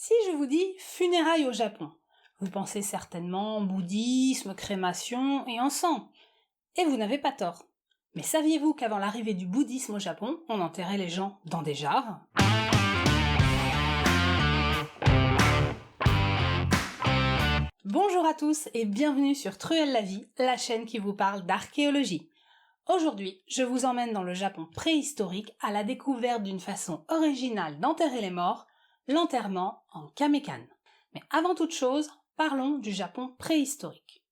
Si je vous dis funérailles au Japon, vous pensez certainement bouddhisme, crémation et encens. Et vous n'avez pas tort. Mais saviez-vous qu'avant l'arrivée du bouddhisme au Japon, on enterrait les gens dans des jarres ? Bonjour à tous et bienvenue sur Truelle la vie, la chaîne qui vous parle d'archéologie. Aujourd'hui, je vous emmène dans le Japon préhistorique à la découverte d'une façon originale d'enterrer les morts, l'enterrement en kamekan. Mais avant toute chose, parlons du Japon préhistorique.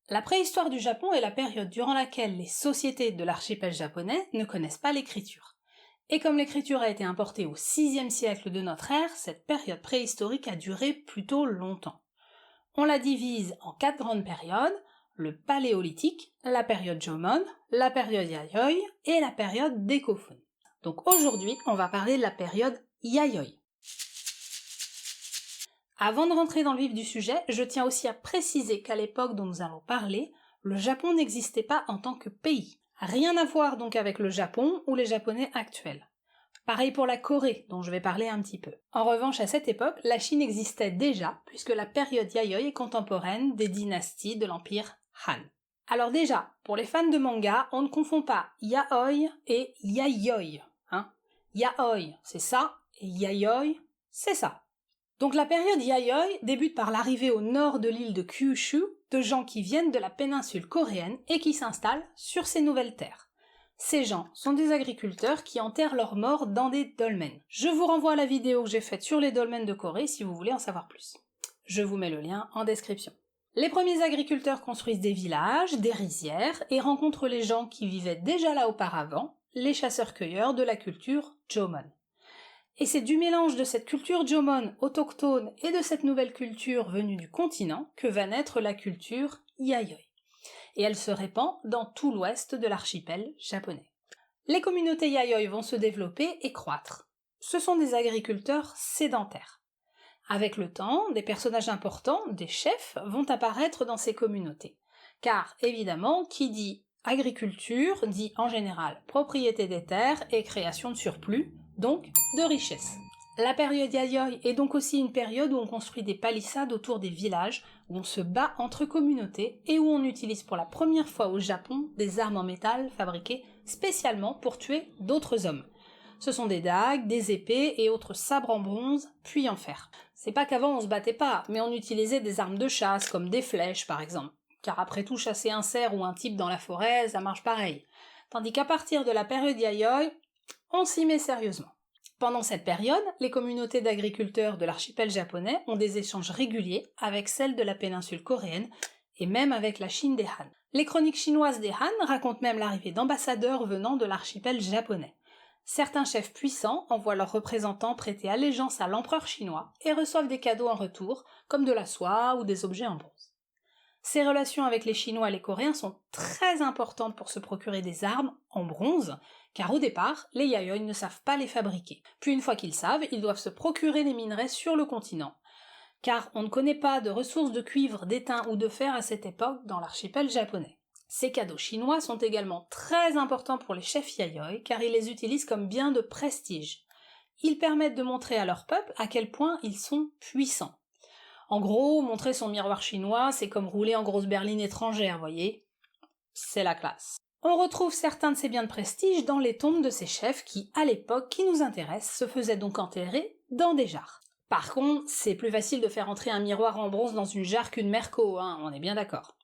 La préhistoire du Japon est la période durant laquelle les sociétés de l'archipel japonais ne connaissent pas l'écriture. Et comme l'écriture a été importée au VIe siècle de notre ère, cette période préhistorique a duré plutôt longtemps. On la divise en 4 grandes périodes, le paléolithique, la période Jomon, la période Yayoi et la période Dekofun. Donc aujourd'hui, on va parler de la période Yayoi. Avant de rentrer dans le vif du sujet, je tiens aussi à préciser qu'à l'époque dont nous allons parler, le Japon n'existait pas en tant que pays. Rien à voir donc avec le Japon ou les Japonais actuels. Pareil pour la Corée, dont je vais parler un petit peu. En revanche, à cette époque, la Chine existait déjà, puisque la période Yayoi est contemporaine des dynasties de l'empire Han. Alors déjà, pour les fans de manga, on ne confond pas Yaoi et Yayoi. Yaoi, c'est ça, et Yayoi, c'est ça. Donc la période Yayoi débute par l'arrivée au nord de l'île de Kyushu de gens qui viennent de la péninsule coréenne et qui s'installent sur ces nouvelles terres. Ces gens sont des agriculteurs qui enterrent leurs morts dans des dolmens. Je vous renvoie à la vidéo que j'ai faite sur les dolmens de Corée si vous voulez en savoir plus. Je vous mets le lien en description. Les premiers agriculteurs construisent des villages, des rizières et rencontrent les gens qui vivaient déjà là auparavant, les chasseurs-cueilleurs de la culture Jomon. Et c'est du mélange de cette culture Jomon autochtone et de cette nouvelle culture venue du continent que va naître la culture Yayoi. Et elle se répand dans tout l'ouest de l'archipel japonais. Les communautés Yayoi vont se développer et croître. Ce sont des agriculteurs sédentaires. Avec le temps, des personnages importants, des chefs, vont apparaître dans ces communautés. Car, évidemment, qui dit agriculture dit en général propriété des terres et création de surplus, donc de richesses. La période Yayoi est donc aussi une période où on construit des palissades autour des villages, où on se bat entre communautés et où on utilise pour la première fois au Japon des armes en métal fabriquées spécialement pour tuer d'autres hommes. Ce sont des dagues, des épées et autres sabres en bronze, puis en fer. C'est pas qu'avant on se battait pas, mais on utilisait des armes de chasse, comme des flèches par exemple. Car après tout, chasser un cerf ou un type dans la forêt, ça marche pareil. Tandis qu'à partir de la période Yayoi, on s'y met sérieusement. Pendant cette période, les communautés d'agriculteurs de l'archipel japonais ont des échanges réguliers avec celles de la péninsule coréenne et même avec la Chine des Han. Les chroniques chinoises des Han racontent même l'arrivée d'ambassadeurs venant de l'archipel japonais. Certains chefs puissants envoient leurs représentants prêter allégeance à l'empereur chinois et reçoivent des cadeaux en retour, comme de la soie ou des objets en bronze. Ces relations avec les Chinois et les Coréens sont très importantes pour se procurer des armes en bronze, car au départ, les Yayoi ne savent pas les fabriquer. Puis une fois qu'ils savent, ils doivent se procurer les minerais sur le continent, car on ne connaît pas de ressources de cuivre, d'étain ou de fer à cette époque dans l'archipel japonais. Ces cadeaux chinois sont également très importants pour les chefs Yayoi, car ils les utilisent comme biens de prestige. Ils permettent de montrer à leur peuple à quel point ils sont puissants. En gros, montrer son miroir chinois, c'est comme rouler en grosse berline étrangère, voyez ? C'est la classe. On retrouve certains de ces biens de prestige dans les tombes de ces chefs qui, à l'époque qui nous intéresse, se faisaient donc enterrer dans des jarres. Par contre, c'est plus facile de faire entrer un miroir en bronze dans une jarre qu'une merco, on est bien d'accord.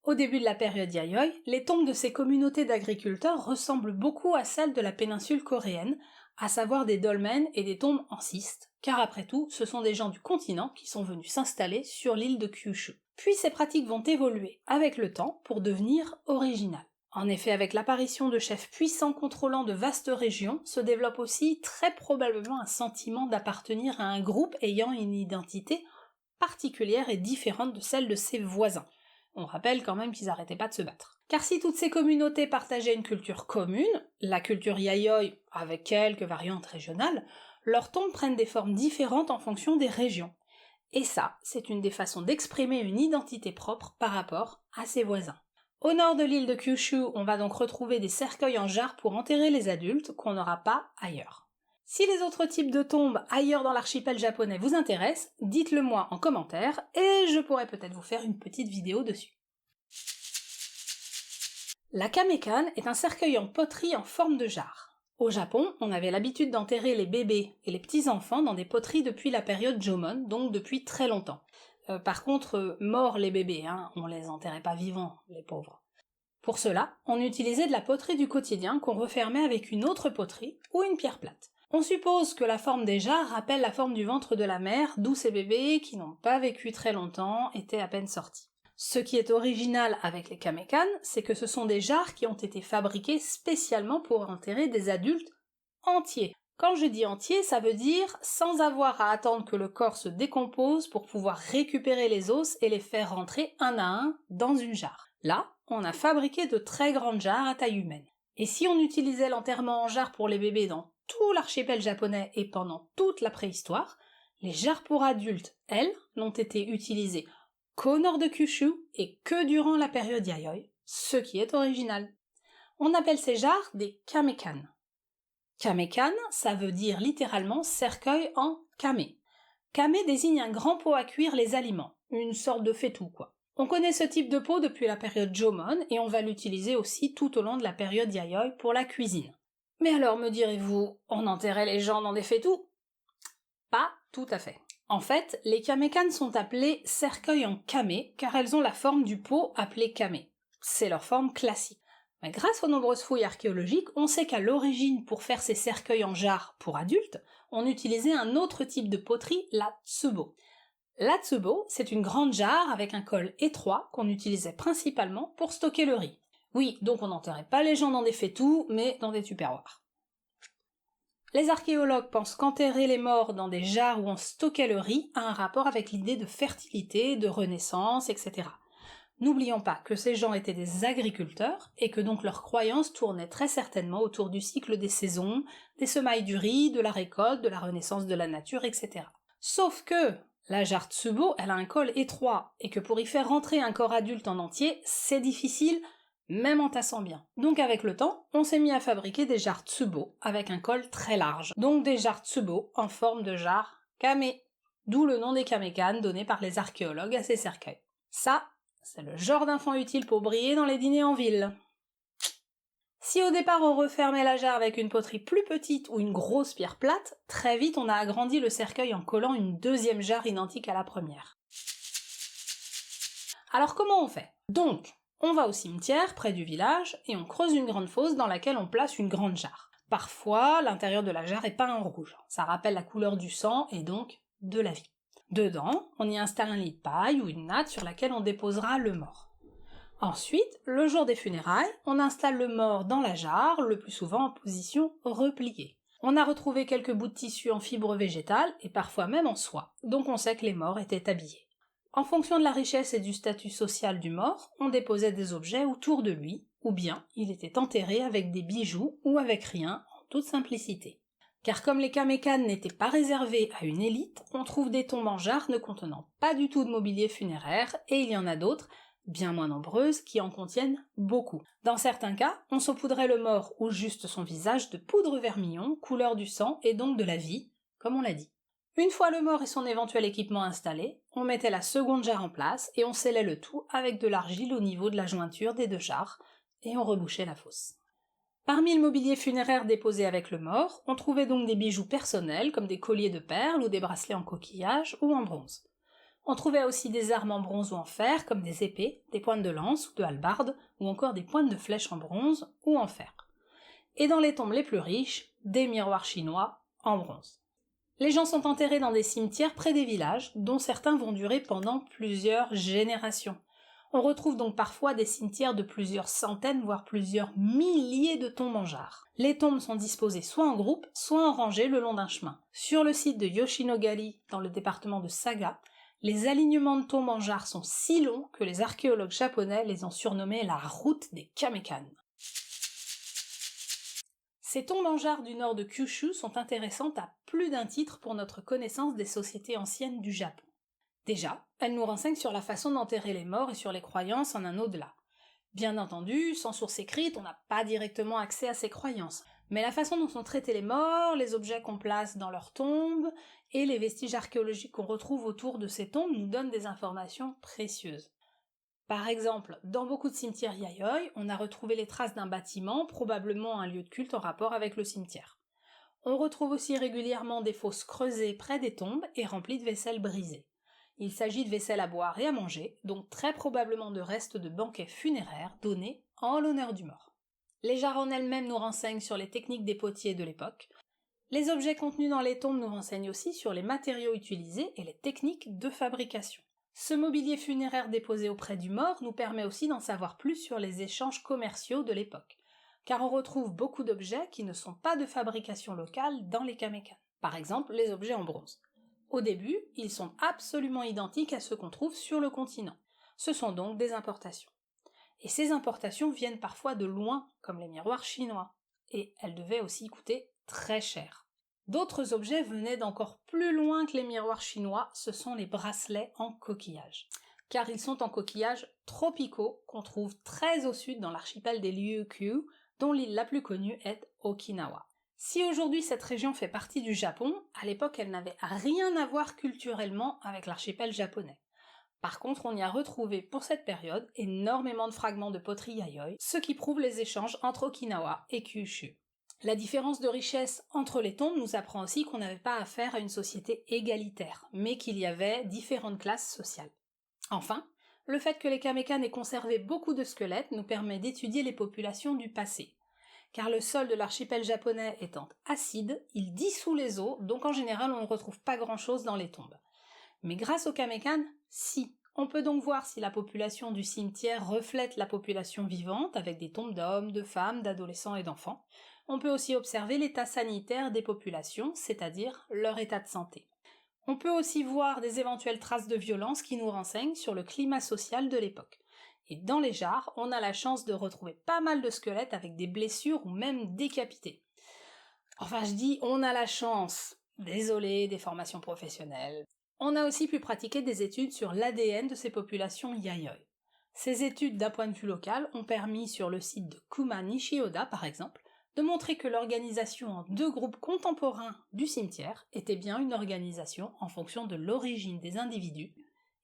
Au début de la période Yayoi, les tombes de ces communautés d'agriculteurs ressemblent beaucoup à celles de la péninsule coréenne, à savoir des dolmens et des tombes en schiste, car après tout, ce sont des gens du continent qui sont venus s'installer sur l'île de Kyushu. Puis ces pratiques vont évoluer avec le temps pour devenir originales. En effet, avec l'apparition de chefs puissants contrôlant de vastes régions, se développe aussi très probablement un sentiment d'appartenir à un groupe ayant une identité particulière et différente de celle de ses voisins. On rappelle quand même qu'ils n'arrêtaient pas de se battre. Car si toutes ces communautés partageaient une culture commune, la culture Yayoi avec quelques variantes régionales, leurs tombes prennent des formes différentes en fonction des régions. Et ça, c'est une des façons d'exprimer une identité propre par rapport à ses voisins. Au nord de l'île de Kyushu, on va donc retrouver des cercueils en jarre pour enterrer les adultes qu'on n'aura pas ailleurs. Si les autres types de tombes ailleurs dans l'archipel japonais vous intéressent, dites-le moi en commentaire et je pourrais peut-être vous faire une petite vidéo dessus. La kamekan est un cercueil en poterie en forme de jarre. Au Japon, on avait l'habitude d'enterrer les bébés et les petits-enfants dans des poteries depuis la période Jomon, donc depuis très longtemps. Par contre, morts les bébés, on les enterrait pas vivants, les pauvres. Pour cela, on utilisait de la poterie du quotidien qu'on refermait avec une autre poterie ou une pierre plate. On suppose que la forme des jarres rappelle la forme du ventre de la mère, d'où ces bébés, qui n'ont pas vécu très longtemps, étaient à peine sortis. Ce qui est original avec les kamekan, c'est que ce sont des jarres qui ont été fabriquées spécialement pour enterrer des adultes entiers. Quand je dis entier, ça veut dire sans avoir à attendre que le corps se décompose pour pouvoir récupérer les os et les faire rentrer un à un dans une jarre. Là, on a fabriqué de très grandes jarres à taille humaine. Et si on utilisait l'enterrement en jarre pour les bébés dans tout l'archipel japonais et pendant toute la préhistoire, les jarres pour adultes, elles, n'ont été utilisées qu'au nord de Kyushu et que durant la période Yayoi, ce qui est original. On appelle ces jarres des kamekan. Kamekan, ça veut dire littéralement cercueil en kame. Kame désigne un grand pot à cuire les aliments, une sorte de faitout quoi. On connaît ce type de pot depuis la période Jomon et on va l'utiliser aussi tout au long de la période Yayoi pour la cuisine. Mais alors, me direz-vous, on enterrait les gens dans des faitous ? Pas tout à fait. En fait, les kamekan sont appelés cercueils en kame car elles ont la forme du pot appelé kame. C'est leur forme classique. Mais grâce aux nombreuses fouilles archéologiques, on sait qu'à l'origine, pour faire ces cercueils en jarre pour adultes, on utilisait un autre type de poterie, la tsubo. La tsubo, c'est une grande jarre avec un col étroit qu'on utilisait principalement pour stocker le riz. Oui, donc on n'enterrait pas les gens dans des faitous, mais dans des tupperwares. Les archéologues pensent qu'enterrer les morts dans des jarres où on stockait le riz a un rapport avec l'idée de fertilité, de renaissance, etc. N'oublions pas que ces gens étaient des agriculteurs et que donc leurs croyances tournaient très certainement autour du cycle des saisons, des semailles du riz, de la récolte, de la renaissance de la nature, etc. Sauf que la jarre tsubo, elle a un col étroit et que pour y faire rentrer un corps adulte en entier, c'est difficile, même en tassant bien. Donc avec le temps, on s'est mis à fabriquer des jarres tsubo avec un col très large. Donc des jarres tsubo en forme de jarre kame. D'où le nom des kamekan donné par les archéologues à ces cercueils. Ça, c'est le genre d'infant utile pour briller dans les dîners en ville. Si au départ on refermait la jarre avec une poterie plus petite ou une grosse pierre plate, très vite on a agrandi le cercueil en collant une deuxième jarre identique à la première. Alors comment on fait ? Donc, on va au cimetière, près du village, et on creuse une grande fosse dans laquelle on place une grande jarre. Parfois, l'intérieur de la jarre est peint en rouge. Ça rappelle la couleur du sang et donc de la vie. Dedans, on y installe un lit de paille ou une natte sur laquelle on déposera le mort. Ensuite, le jour des funérailles, on installe le mort dans la jarre, le plus souvent en position repliée. On a retrouvé quelques bouts de tissu en fibres végétales et parfois même en soie, donc on sait que les morts étaient habillés. En fonction de la richesse et du statut social du mort, on déposait des objets autour de lui, ou bien il était enterré avec des bijoux ou avec rien, en toute simplicité. Car comme les kamekan n'étaient pas réservés à une élite, on trouve des tombes en jarre ne contenant pas du tout de mobilier funéraire, et il y en a d'autres, bien moins nombreuses, qui en contiennent beaucoup. Dans certains cas, on saupoudrait le mort ou juste son visage de poudre vermillon, couleur du sang et donc de la vie, comme on l'a dit. Une fois le mort et son éventuel équipement installés, on mettait la seconde jarre en place et on scellait le tout avec de l'argile au niveau de la jointure des deux jarres, et on rebouchait la fosse. Parmi le mobilier funéraire déposé avec le mort, on trouvait donc des bijoux personnels comme des colliers de perles ou des bracelets en coquillage ou en bronze. On trouvait aussi des armes en bronze ou en fer comme des épées, des pointes de lance ou de hallebarde ou encore des pointes de flèche en bronze ou en fer. Et dans les tombes les plus riches, des miroirs chinois en bronze. Les gens sont enterrés dans des cimetières près des villages, dont certains vont durer pendant plusieurs générations. On retrouve donc parfois des cimetières de plusieurs centaines, voire plusieurs milliers de tombes en jarre. Les tombes sont disposées soit en groupe, soit en rangée le long d'un chemin. Sur le site de Yoshinogari, dans le département de Saga, les alignements de tombes en jarre sont si longs que les archéologues japonais les ont surnommés la route des kamekan. Ces tombes en jarre du nord de Kyushu sont intéressantes à plus d'un titre pour notre connaissance des sociétés anciennes du Japon. Déjà, elles nous renseignent sur la façon d'enterrer les morts et sur les croyances en un au-delà. Bien entendu, sans source écrite, on n'a pas directement accès à ces croyances, Mais la façon dont sont traités les morts, les objets qu'on place dans leurs tombes, et les vestiges archéologiques qu'on retrouve autour de ces tombes nous donnent des informations précieuses. Par exemple, dans beaucoup de cimetières Yayoi, on a retrouvé les traces d'un bâtiment, probablement un lieu de culte en rapport avec le cimetière. On retrouve aussi régulièrement des fosses creusées près des tombes et remplies de vaisselle brisée. Il s'agit de vaisselle à boire et à manger, donc très probablement de restes de banquets funéraires donnés en l'honneur du mort. Les jarres en elles-mêmes nous renseignent sur les techniques des potiers de l'époque. Les objets contenus dans les tombes nous renseignent aussi sur les matériaux utilisés et les techniques de fabrication. Ce mobilier funéraire déposé auprès du mort nous permet aussi d'en savoir plus sur les échanges commerciaux de l'époque, car on retrouve beaucoup d'objets qui ne sont pas de fabrication locale dans les Kamekan. Par exemple, les objets en bronze. Au début, ils sont absolument identiques à ceux qu'on trouve sur le continent. Ce sont donc des importations. Et ces importations viennent parfois de loin, comme les miroirs chinois, et elles devaient aussi coûter très cher. D'autres objets venaient d'encore plus loin que les miroirs chinois, ce sont les bracelets en coquillage. Car ils sont en coquillages tropicaux qu'on trouve très au sud dans l'archipel des Ryukyu, dont l'île la plus connue est Okinawa. Si aujourd'hui cette région fait partie du Japon, à l'époque elle n'avait rien à voir culturellement avec l'archipel japonais. Par contre, on y a retrouvé pour cette période énormément de fragments de poterie Yayoi, ce qui prouve les échanges entre Okinawa et Kyushu. La différence de richesse entre les tombes nous apprend aussi qu'on n'avait pas affaire à une société égalitaire, mais qu'il y avait différentes classes sociales. Enfin, le fait que les Kamekan aient conservé beaucoup de squelettes nous permet d'étudier les populations du passé. Car le sol de l'archipel japonais étant acide, il dissout les eaux, donc en général on ne retrouve pas grand-chose dans les tombes. Mais grâce aux Kamekan, si. On peut donc voir si la population du cimetière reflète la population vivante, avec des tombes d'hommes, de femmes, d'adolescents et d'enfants. On peut aussi observer l'état sanitaire des populations, c'est-à-dire leur état de santé. On peut aussi voir des éventuelles traces de violence qui nous renseignent sur le climat social de l'époque. Et dans les jarres, on a la chance de retrouver pas mal de squelettes avec des blessures ou même décapités. Enfin, je dis on a la chance. Désolé, des formations professionnelles. On a aussi pu pratiquer des études sur l'ADN de ces populations Yayoi. Ces études d'un point de vue local ont permis, sur le site de Kuma Nishioda par exemple, de montrer que l'organisation en 2 groupes contemporains du cimetière était bien une organisation en fonction de l'origine des individus,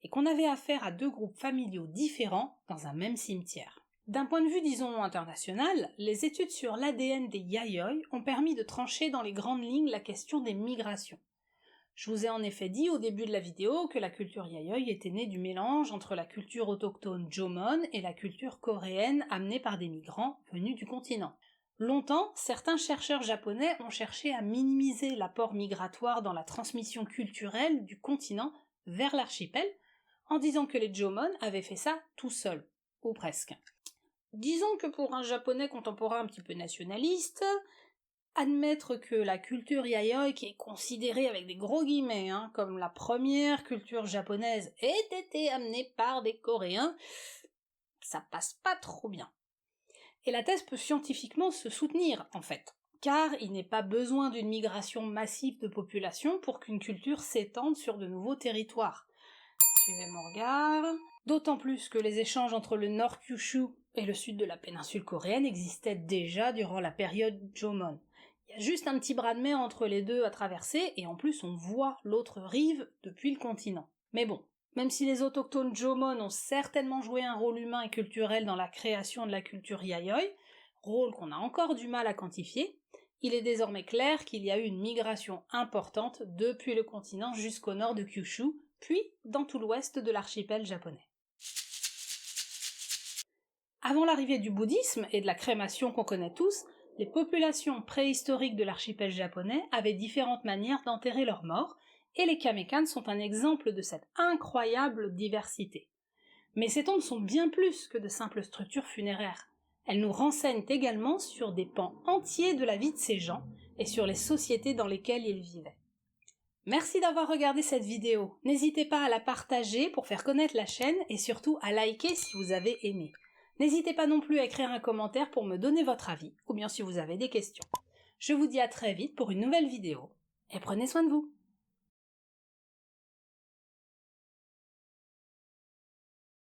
et qu'on avait affaire à 2 groupes familiaux différents dans un même cimetière. D'un point de vue, disons, international, les études sur l'ADN des Yayoi ont permis de trancher dans les grandes lignes la question des migrations. Je vous ai en effet dit au début de la vidéo que la culture Yayoi était née du mélange entre la culture autochtone Jomon et la culture coréenne amenée par des migrants venus du continent. Longtemps, certains chercheurs japonais ont cherché à minimiser l'apport migratoire dans la transmission culturelle du continent vers l'archipel, en disant que les Jomon avaient fait ça tout seuls, ou presque. Disons que pour un japonais contemporain un petit peu nationaliste, admettre que la culture Yayoi, qui est considérée avec des gros guillemets, comme la première culture japonaise, ait été amenée par des Coréens, ça passe pas trop bien. Et la thèse peut scientifiquement se soutenir, en fait, car il n'est pas besoin d'une migration massive de population pour qu'une culture s'étende sur de nouveaux territoires. Suivez mon regard. D'autant plus que les échanges entre le nord Kyushu et le sud de la péninsule coréenne existaient déjà durant la période Jomon. Il y a juste un petit bras de mer entre les deux à traverser, et en plus on voit l'autre rive depuis le continent. Mais bon, même si les autochtones Jomon ont certainement joué un rôle humain et culturel dans la création de la culture Yayoi, rôle qu'on a encore du mal à quantifier, il est désormais clair qu'il y a eu une migration importante depuis le continent jusqu'au nord de Kyushu, puis dans tout l'ouest de l'archipel japonais. Avant l'arrivée du bouddhisme et de la crémation qu'on connaît tous, les populations préhistoriques de l'archipel japonais avaient différentes manières d'enterrer leurs morts, et les Kamekan sont un exemple de cette incroyable diversité. Mais ces tombes sont bien plus que de simples structures funéraires. Elles nous renseignent également sur des pans entiers de la vie de ces gens, et sur les sociétés dans lesquelles ils vivaient. Merci d'avoir regardé cette vidéo. N'hésitez pas à la partager pour faire connaître la chaîne, et surtout à liker si vous avez aimé. N'hésitez pas non plus à écrire un commentaire pour me donner votre avis, ou bien si vous avez des questions. Je vous dis à très vite pour une nouvelle vidéo, et prenez soin de vous.